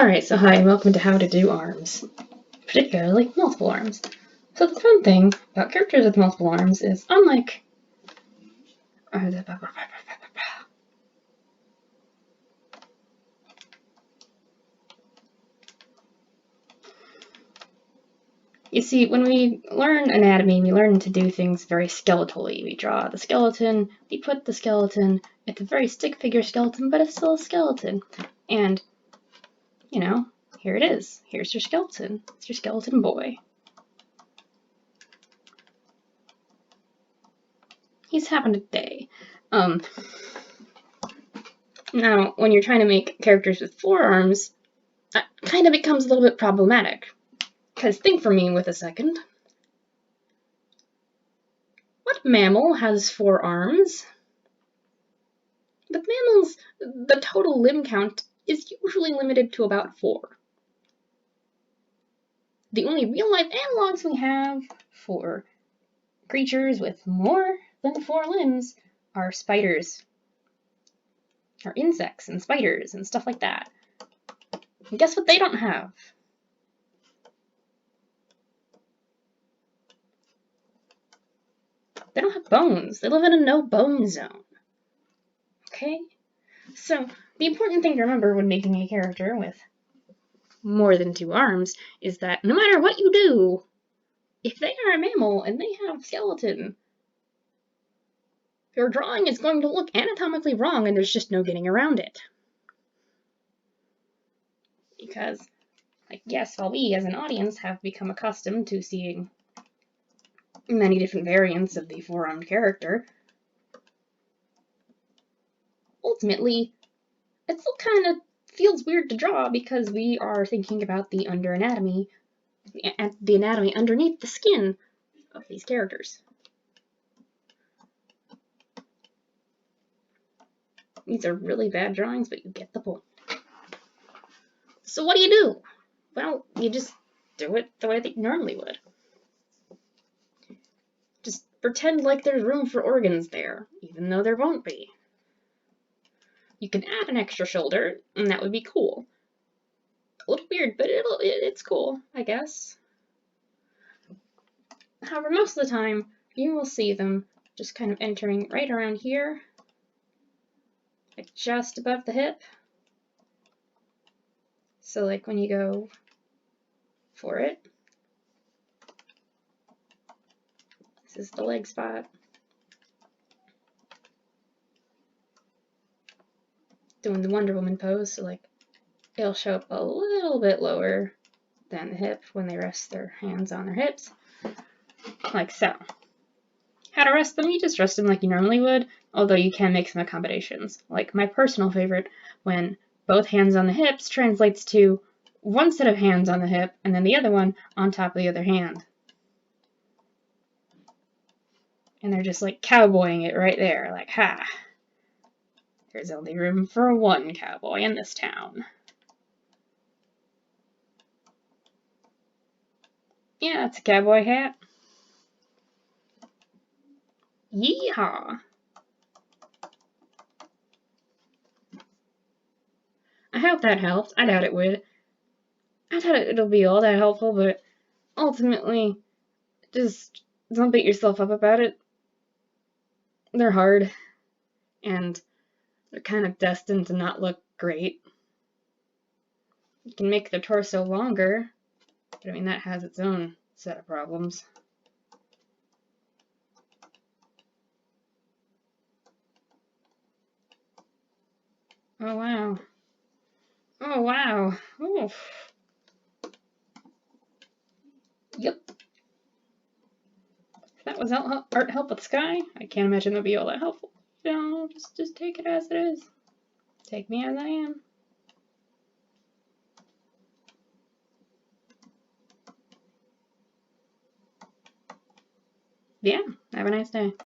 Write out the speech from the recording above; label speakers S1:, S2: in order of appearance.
S1: Alright, so hi, and welcome to How to Do Arms, particularly multiple arms. So the fun thing about characters with multiple arms is, unlike you see, when we learn anatomy, we learn to do things very skeletally. We draw the skeleton, we put the skeleton, it's a very stick figure skeleton, but it's still a skeleton. And, you know, here it is. Here's your skeleton. It's your skeleton boy. He's having a day. Now, when you're trying to make characters with forearms, that kind of becomes a little bit problematic. Because think for me with a second. What mammal has 4 arms? With mammals, the total limb count is usually limited to about 4. The only real-life analogs we have for creatures with more than 4 limbs are spiders, or insects and spiders and stuff like that. And guess what they don't have? They don't have bones. They live in a no-bone zone. Okay? So, the important thing to remember when making a character with more than 2 arms is that no matter what you do, if they are a mammal and they have a skeleton, your drawing is going to look anatomically wrong and there's just no getting around it. Because, yes, while we as an audience have become accustomed to seeing many different variants of the 4-armed character, ultimately, it still kind of feels weird to draw because we are thinking about the anatomy underneath the skin of these characters. These are really bad drawings, but you get the point. So what do? Well, you just do it the way that you normally would. Just pretend like there's room for organs there, even though there won't be. You can add an extra shoulder, and that would be cool. A little weird, but it's cool, I guess. However, most of the time, you will see them just kind of entering right around here, like just above the hip. So like when you go for it, this is the leg spot. Doing the Wonder Woman pose, so like it'll show up a little bit lower than the hip when they rest their hands on their hips, like so. How to rest them? You just rest them like you normally would, although you can make some accommodations. Like my personal favorite, when both hands on the hips translates to one set of hands on the hip and then the other one on top of the other hand. And they're just like cowboying it right there, like, ha! There's only room for one cowboy in this town. Yeah, that's a cowboy hat. Yeehaw! I hope that helped. I doubt it would. I doubt it'll be all that helpful, but ultimately, just don't beat yourself up about it. They're hard, and they're kind of destined to not look great. You can make the torso longer, but I mean, that has its own set of problems. Oh, wow. Oh, wow. Oof. Yep. If that was art help with Sky, I can't imagine that'd be all that helpful. You know, just take it as it is. Take me as I am. Yeah, have a nice day.